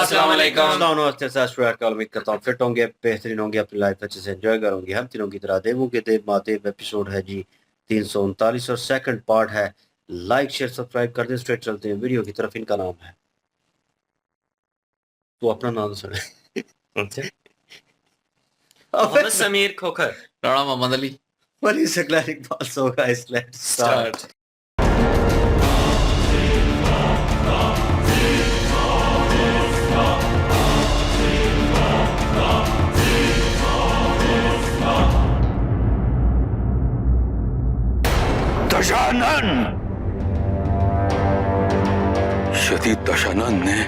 अस्सलाम वालेकुम। नमस्ते सर, उम्मीद करता हूँ फिट होंगे, बेहतरीन होंगे, अपनी लाइफ अच्छे से एंजॉय करोगे। हम तीनों की तरह देवों के देव महादेव एपिसोड है जी 339 और सेकंड पार्ट है। लाइक शेयर सब्सक्राइब कर दें। स्ट्रेट चलते हैं वीडियो की तरफ। इनका नाम है, तो अपना नाम सुने। मोहम्मद समीर खोखर। राणा मोहम्मद अली। वली सकला इकबाल सोगा। Let's start. दशानन, यदि दशानन ने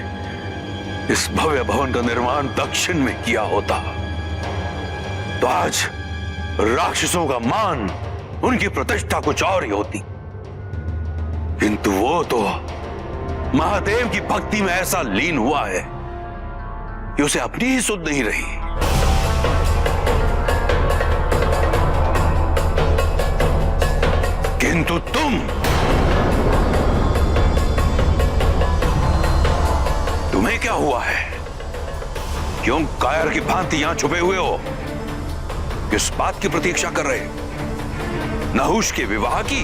इस भव्य भवन का निर्माण दक्षिण में किया होता तो आज राक्षसों का मान, उनकी प्रतिष्ठा कुछ और ही होती। किंतु वो तो महादेव की भक्ति में ऐसा लीन हुआ है कि उसे अपनी ही सुध नहीं रही। किंतु तुम्हें क्या हुआ है? क्यों कायर की भांति यहां छुपे हुए हो? किस बात की प्रतीक्षा कर रहे? नहुष के विवाह की?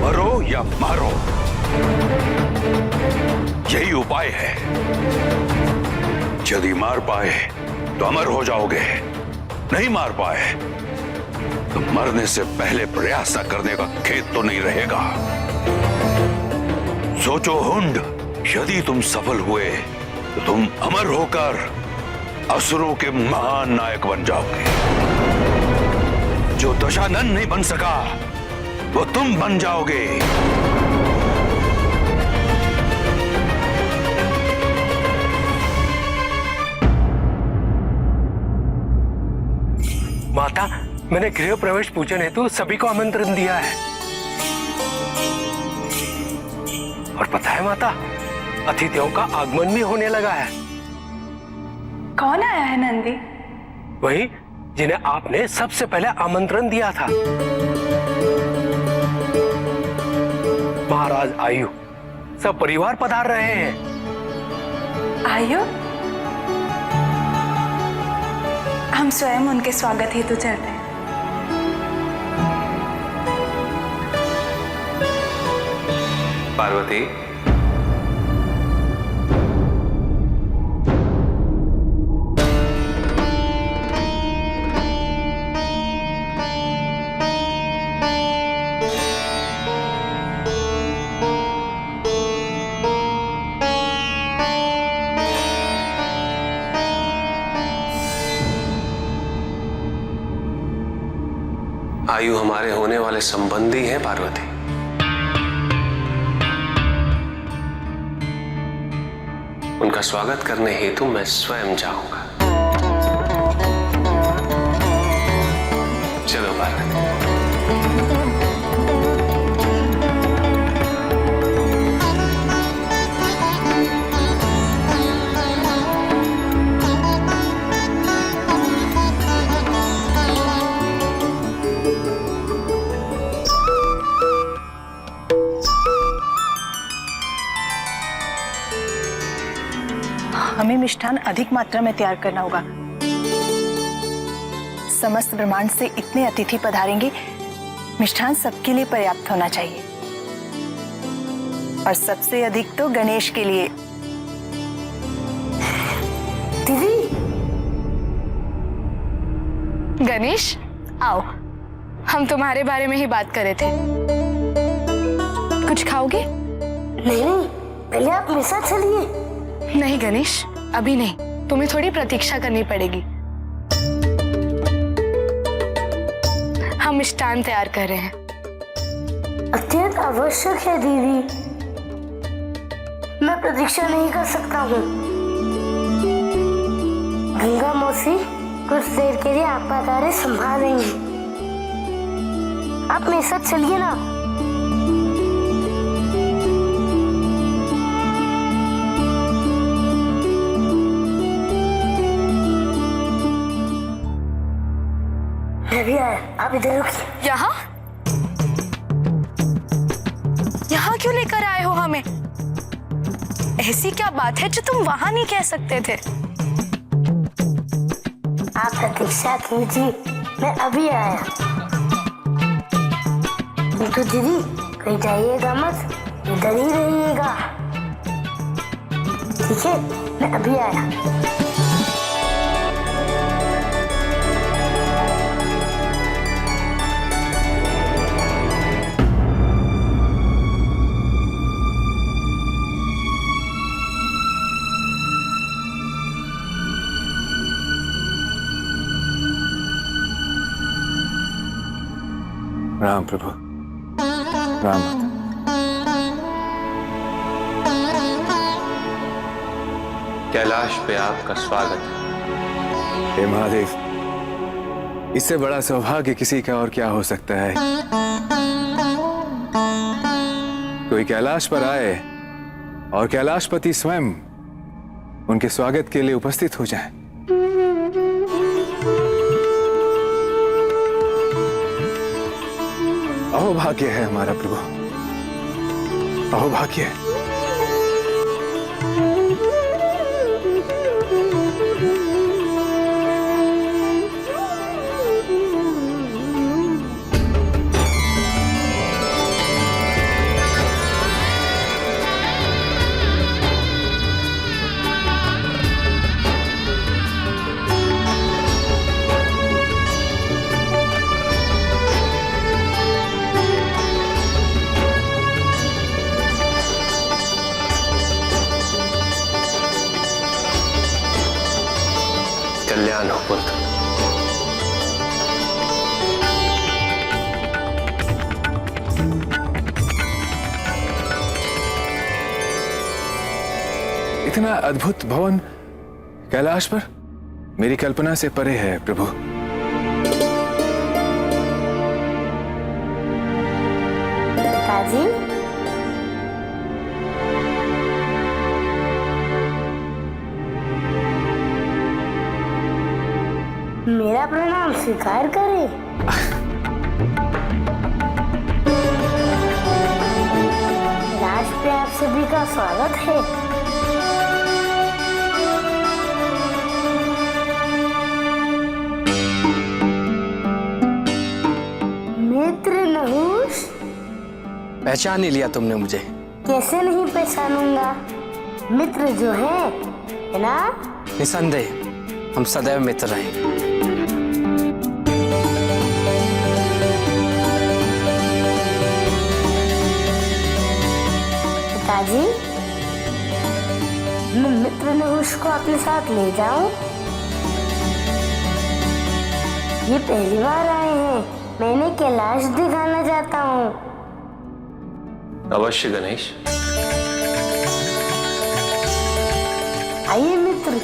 मरो या मारो, यही उपाय है। यदि मार पाए तो अमर हो जाओगे, नहीं मार पाए तो मरने से पहले प्रयास न करने का खेद तो नहीं रहेगा। सोचो हुंड, यदि तुम सफल हुए तो तुम अमर होकर असुरों के महान नायक बन जाओगे। जो दशानन नहीं बन सका वो तुम बन जाओगे। माता, मैंने गृह प्रवेश पूजन हेतु सभी को आमंत्रण दिया है। और पता है माता, अतिथियों का आगमन भी होने लगा है। कौन आया है नंदी? वही जिन्हें आपने सबसे पहले आमंत्रण दिया था। महाराज आयु, सब परिवार पधार रहे हैं। आयु? हम स्वयं उनके स्वागत हेतु चलते हैं। पार्वती, आयु हमारे होने वाले संबंधी हैं। पार्वती, उनका स्वागत करने हेतु मैं स्वयं जाऊंगा। चलो पार्वती। हमें मिष्ठान अधिक मात्रा में तैयार करना होगा। समस्त ब्रह्मांड से इतने अतिथि पधारेंगे, मिष्ठान सबके लिए पर्याप्त होना चाहिए। और सबसे अधिक तो गणेश के लिए। दीदी, गणेश आओ, हम तुम्हारे बारे में ही बात कर रहे थे। कुछ खाओगे? नहीं, पहले आप मेरे साथ चलिए। नहीं गणेश, अभी नहीं, तुम्हें थोड़ी प्रतीक्षा करनी पड़ेगी। हम मिष्ठान तैयार कर रहे हैं। अत्यंत आवश्यक है दीदी, मैं प्रतीक्षा नहीं कर सकता हूँ। गंगा मौसी कुछ देर के लिए आपका कार्य संभालेंगी। आप मेरे साथ चलिए ना। मैं भी आया, आप इधर रुकिए। यहाँ यहाँ क्यों लेकर आए हो हमें? ऐसी क्या बात है जो तुम वहां नहीं कह सकते थे? आप प्रतीक्षा कीजिए, मैं अभी आया। बिट्टू दीदी कहीं जाइएगा मत, इधर ही रहिएगा, ठीक है? मैं अभी आया। राम प्रभु, राम। कैलाश पे आपका स्वागत है। हे महादेव, इससे बड़ा सौभाग्य किसी का और क्या हो सकता है? कोई कैलाश पर आए और कैलाशपति स्वयं उनके स्वागत के लिए उपस्थित हो जाए। अहोभाग्य है हमारा प्रभु, अहोभाग्य है। कल्याण हो पुत्र। इतना अद्भुत भवन कैलाश पर मेरी कल्पना से परे है प्रभु। पिताजी, मेरा प्रणाम स्वीकार करें। राज पे आप सभी का स्वागत है। मित्र नहुष, पहचान ही लिया तुमने मुझे। कैसे नहीं पहचानूंगा? मित्र जो है ना? निसंदेह हम सदैव मित्र रहे। पिताजी, मैं मित्र नहुष को अपने साथ ले जाऊं? ये पहली बार आए हैं, मैं इन्हें कैलाश दिखाना चाहता हूँ। अवश्य गणेश। आइए मित्र।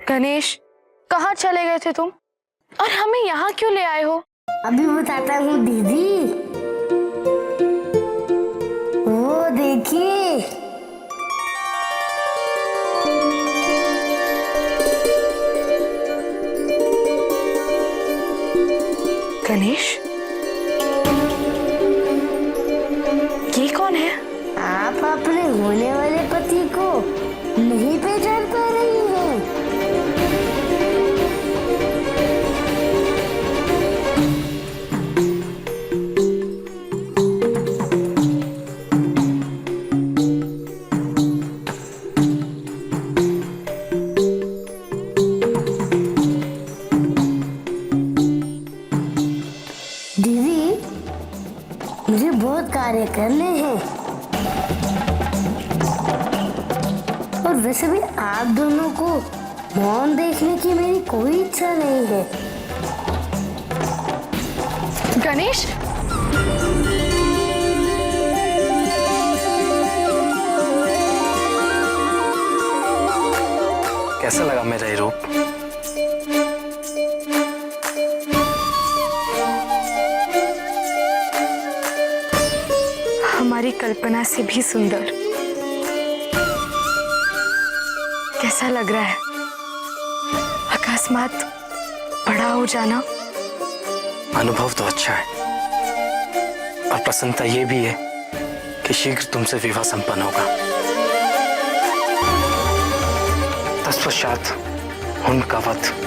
गणेश, कहाँ चले गए थे तुम और हमें यहाँ क्यों ले आए हो? अभी बताता हूँ दीदी। वो देखिए, गणेश, ये कौन है? आप अपने होने वाले पति को नहीं पहचान पा रही हैं? दीदी, मुझे बहुत कार्य करने हैं और वैसे भी आप दोनों को मौन देखने की मेरी कोई इच्छा नहीं है। गणेश, कैसा लगा मेरा ये रूप? हमारी कल्पना से भी सुंदर। कैसा लग रहा है अकस्मात बड़ा हो जाना? अनुभव तो अच्छा है और प्रसन्नता ये भी है कि शीघ्र तुमसे विवाह संपन्न होगा। तत्पश्चात उनका वध।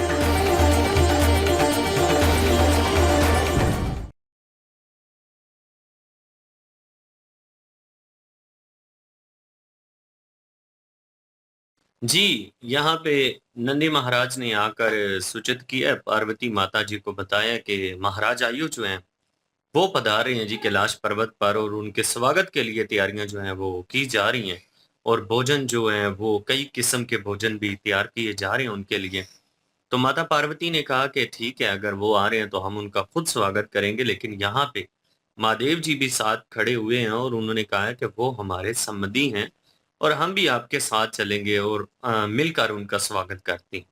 जी, यहाँ पे नंदी महाराज ने आकर सूचित किया, पार्वती माता जी को बताया कि महाराज आयु जो हैं वो पधार रहे हैं जी कैलाश पर्वत पर, और उनके स्वागत के लिए तैयारियां जो हैं वो की जा रही हैं, और भोजन जो है वो कई किस्म के भोजन भी तैयार किए जा रहे हैं उनके लिए। तो माता पार्वती ने कहा कि ठीक है, अगर वो आ रहे हैं तो हम उनका खुद स्वागत करेंगे, लेकिन यहाँ पे महादेव जी भी साथ खड़े हुए हैं और उन्होंने कहा है कि वो हमारे संबंधी हैं और हम भी आपके साथ चलेंगे और मिलकर उनका स्वागत करते हैं।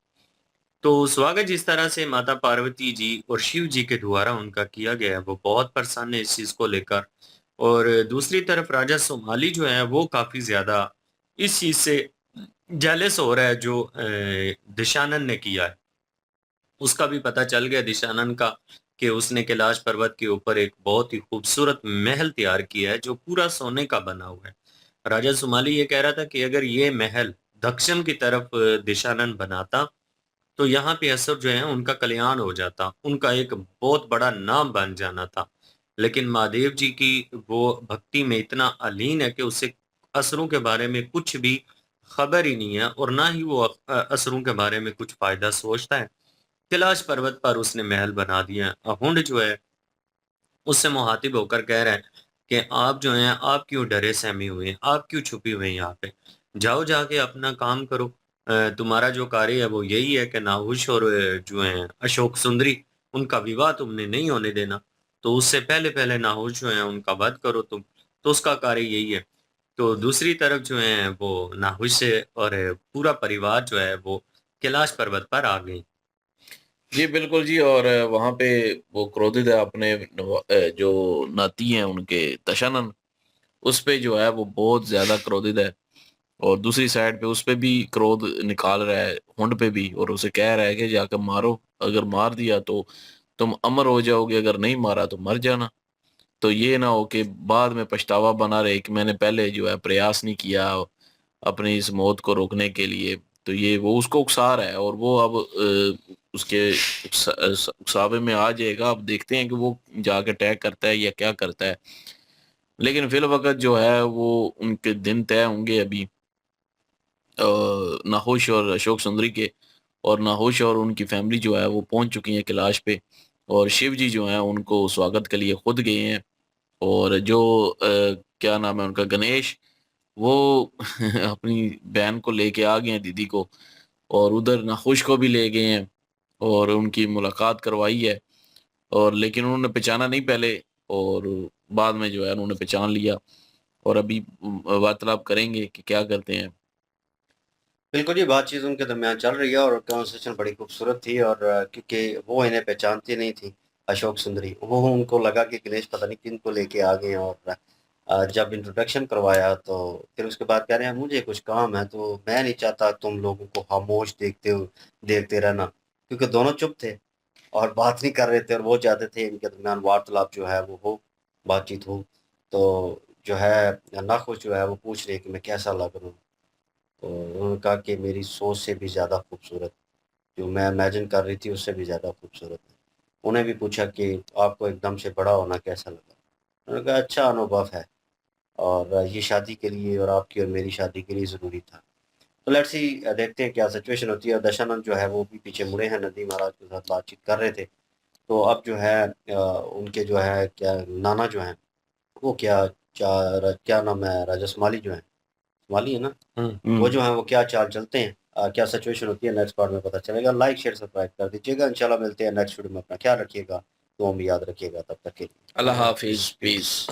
तो स्वागत जिस तरह से माता पार्वती जी और शिव जी के द्वारा उनका किया गया है वो बहुत प्रसन्न है इस चीज को लेकर। और दूसरी तरफ राजा सोमाली जो है वो काफी ज्यादा इस चीज से जेलस हो रहा है जो दिशानंद ने किया है। उसका भी पता चल गया दिशानंद का कि उसने कैलाश पर्वत के ऊपर एक बहुत ही खूबसूरत महल तैयार किया है जो पूरा सोने का बना हुआ है। राजा सुमाली ये कह रहा था कि अगर ये महल दक्षिण की तरफ दिशानंद बनाता तो यहाँ पे असुर जो है उनका कल्याण हो जाता, उनका एक बहुत बड़ा नाम बन जाना था। लेकिन महादेव जी की वो भक्ति में इतना अलीन है कि उसे असुरों के बारे में कुछ भी खबर ही नहीं है और ना ही वो असुरों के बारे में कुछ फायदा सोचता है। कैलाश पर्वत पर उसने महल बना दिया। हुंड जो है उससे मुहातिब होकर कह रहा है कि आप जो हैं आप क्यों डरे सहमे हुए हैं, आप क्यों छुपे हुए हैं यहाँ पे, जाओ जाके अपना काम करो। तुम्हारा जो कार्य है वो यही है कि नाहुश और जो है अशोक सुंदरी उनका विवाह तुमने नहीं होने देना, तो उससे पहले पहले नाहुश जो है उनका वध करो तुम, तो उसका कार्य यही है। तो दूसरी तरफ जो है वो नाहुश से और पूरा परिवार जो है वो कैलाश पर्वत पर आ गए। जी बिल्कुल जी। और वहां पे वो क्रोधित है अपने जो नाती हैं उनके दशानन, उस पे जो है वो बहुत ज्यादा क्रोधित है और दूसरी साइड पे उस पे भी क्रोध निकाल रहा है हुंड पे भी, और उसे कह रहा है कि जाकर मारो, अगर मार दिया तो तुम अमर हो जाओगे, अगर नहीं मारा तो मर जाना। तो ये ना हो कि बाद में पछतावा बना रहे कि मैंने पहले जो है प्रयास नहीं किया अपनी इस मौत को रोकने के लिए। तो ये वो उसको उकसा रहा है और वो अब उसके उकसावे में आ जाएगा। अब देखते हैं कि वो जाके अटैक करता है या क्या करता है। लेकिन फिल वक्त जो है वो उनके दिन तय होंगे अभी नाहोश और अशोक सुंदरी के, और नाहोश और उनकी फैमिली जो है वो पहुंच चुकी है कैलाश पे, और शिव जी जो है उनको स्वागत के लिए खुद गए हैं। और जो क्या नाम है उनका, गणेश, वो अपनी बहन को लेके आ गए हैं, दीदी को, और उधर नाखुश को भी ले गए हैं और उनकी मुलाकात करवाई है। और लेकिन उन्होंने पहचाना नहीं पहले, और बाद में जो है उन्होंने पहचान लिया, और अभी वार्तालाप करेंगे कि क्या करते हैं। बिल्कुल जी, बातचीत उनके दरमियान चल रही है और कन्वर्सेशन बड़ी खूबसूरत थी। और क्योंकि वो इन्हें पहचानती नहीं थी अशोक सुंदरी, वो उनको लगा कि गणेश पता नहीं किन को लेके आ गए हैं। और जब इंट्रोडक्शन करवाया तो फिर उसके बाद कह रहे हैं मुझे कुछ काम है, तो मैं नहीं चाहता तुम लोगों को खामोश देखते रहना, क्योंकि दोनों चुप थे और बात नहीं कर रहे थे और वो चाहते थे इनके दरमियान वार्तालाप जो है वो हो, बातचीत हो। तो जो है नाखुश जो है वो पूछ रहे कि मैं कैसा लग रहा हूँ, तो उन्होंने कहा कि मेरी सोच से भी ज़्यादा खूबसूरत, जो मैं इमेजिन कर रही थी उससे भी ज़्यादा खूबसूरत है। उन्हें भी पूछा कि आपको एकदम से बड़ा होना कैसा लगा। उन्होंने कहा अच्छा अनुभव है और ये शादी के लिए और आपकी और मेरी शादी के लिए ज़रूरी था। तो लेट्स सी, देखते हैं क्या सिचुएशन होती है। दशानंद जो है वो भी पीछे मुड़े हैं, नंदी महाराज के साथ बातचीत कर रहे थे। तो अब जो है उनके जो है क्या नाना जो हैं वो क्या नाम है, राजा सुमाली जो है, सुमाली है ना, वो जो है वो क्या चाल चलते हैं, क्या सिचुएशन होती है, नेक्स्ट पार्ट में पता चलेगा। लाइक शेयर सब्सक्राइब कर दीजिएगा। इंशाल्लाह मिलते हैं नेक्स्ट वीडियो में। अपना ख्याल रखिएगा, दुआ में याद रखिएगा। तब तक के लिए अल्लाह हाफिज, पीस।